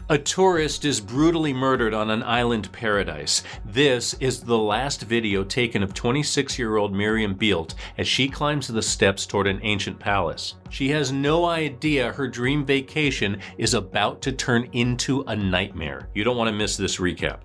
A tourist is brutally murdered on an island paradise. This is the last video taken of 26-year-old Miriam Beelte as she climbs the steps toward an ancient palace. She has no idea her dream vacation is about to turn into a nightmare. You don't want to miss this recap.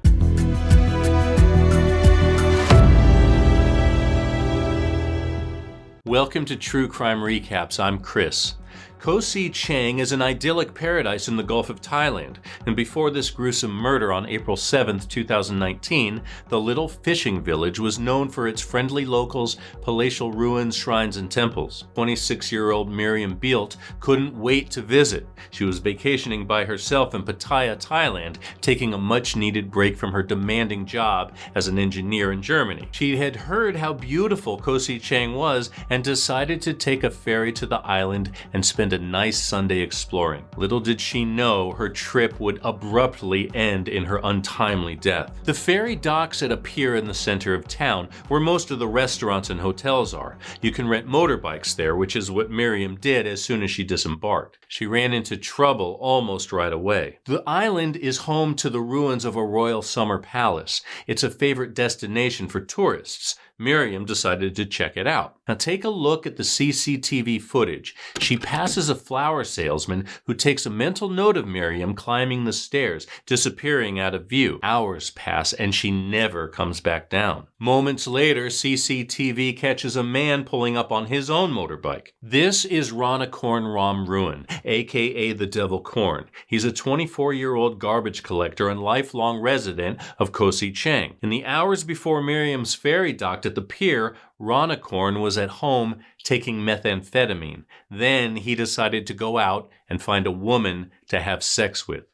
Welcome to True Crime Recaps. I'm Chris. Koh Si Chang is an idyllic paradise in the Gulf of Thailand, and before this gruesome murder on April 7, 2019, the little fishing village was known for its friendly locals, palatial ruins, shrines, and temples. 26-year-old Miriam Beelte couldn't wait to visit. She was vacationing by herself in Pattaya, Thailand, taking a much-needed break from her demanding job as an engineer in Germany. She had heard how beautiful Koh Si Chang was and decided to take a ferry to the island and spend a nice Sunday exploring. Little did she know her trip would abruptly end in her untimely death. The ferry docks at a pier in the center of town, where most of the restaurants and hotels are. You can rent motorbikes there, which is what Miriam did as soon as she disembarked. She ran into trouble almost right away. The island is home to the ruins of a royal summer palace. It's a favorite destination for tourists. Miriam decided to check it out. Now take a look at the CCTV footage. She passes a flower salesman who takes a mental note of Miriam climbing the stairs, disappearing out of view. Hours pass and she never comes back down. Moments later, CCTV catches a man pulling up on his own motorbike. This is Ranakorn Ram Ruin, aka the Devil Corn. He's a 24-year-old garbage collector and lifelong resident of Koh Si Chang. In the hours before Miriam's ferry docked at the pier, Ranakorn was at home taking methamphetamine. Then he decided to go out and find a woman to have sex with.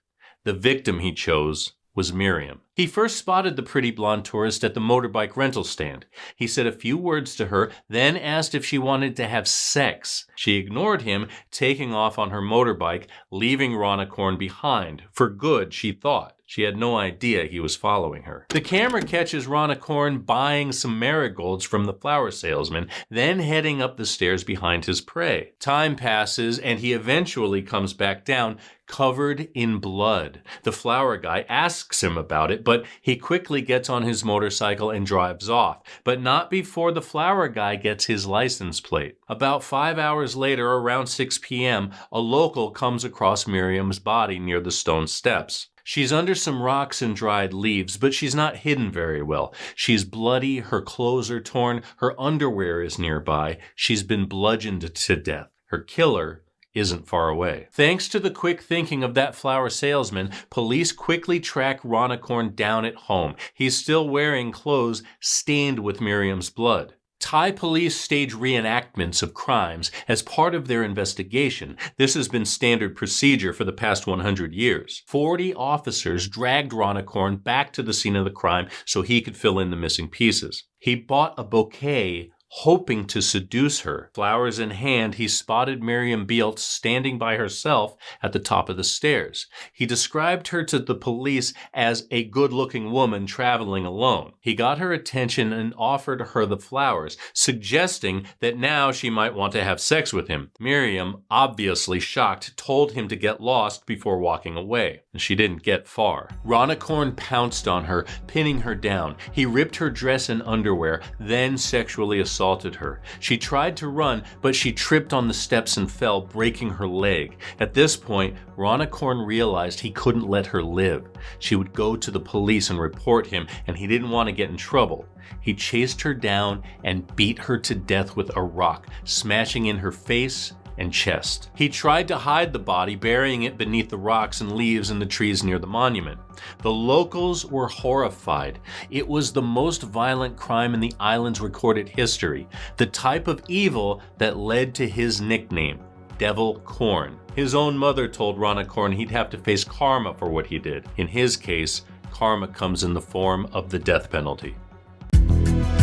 The victim he chose was Miriam. He first spotted the pretty blonde tourist at the motorbike rental stand. He said a few words to her, then asked if she wanted to have sex. She ignored him, taking off on her motorbike, leaving Ranakorn behind. For good, she thought. She had no idea he was following her. The camera catches Ranakorn buying some marigolds from the flower salesman, then heading up the stairs behind his prey. Time passes, and he eventually comes back down, covered in blood. The flower guy asks him about it, but he quickly gets on his motorcycle and drives off, but not before the flower guy gets his license plate. About 5 hours later, around 6 p.m., a local comes across Miriam's body near the stone steps. She's under some rocks and dried leaves, but she's not hidden very well. She's bloody, her clothes are torn, her underwear is nearby. She's been bludgeoned to death. Her killer isn't far away. Thanks to the quick thinking of that flower salesman, police quickly track Ranakorn down at home. He's still wearing clothes stained with Miriam's blood. Thai police stage reenactments of crimes as part of their investigation. This has been standard procedure for the past 100 years. 40 officers dragged Ranakorn back to the scene of the crime so he could fill in the missing pieces. He bought a bouquet hoping to seduce her. Flowers in hand, he spotted Miriam Beelte standing by herself at the top of the stairs. He described her to the police as a good-looking woman traveling alone. He got her attention and offered her the flowers, suggesting that now she might want to have sex with him. Miriam, obviously shocked, told him to get lost before walking away. She didn't get far. Ranakorn pounced on her, pinning her down. He ripped her dress and underwear, then sexually assaulted her. She tried to run, but she tripped on the steps and fell, breaking her leg. At this point, Ranakorn realized he couldn't let her live. She would go to the police and report him, and he didn't want to get in trouble. He chased her down and beat her to death with a rock, smashing in her face and chest. He tried to hide the body, burying it beneath the rocks and leaves in the trees near the monument. The locals were horrified. It was the most violent crime in the island's recorded history, the type of evil that led to his nickname, Devil Corn. His own mother told Ranakorn he'd have to face karma for what he did. In his case, karma comes in the form of the death penalty.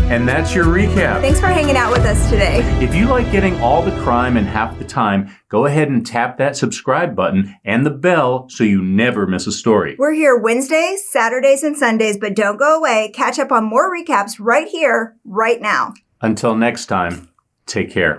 And that's your recap. Thanks for hanging out with us today. If you like getting all the crime in half the time, go ahead and tap that subscribe button and the bell so you never miss a story. We're here Wednesdays, Saturdays, and Sundays, but don't go away. Catch up on more recaps right here, right now. Until next time, take care.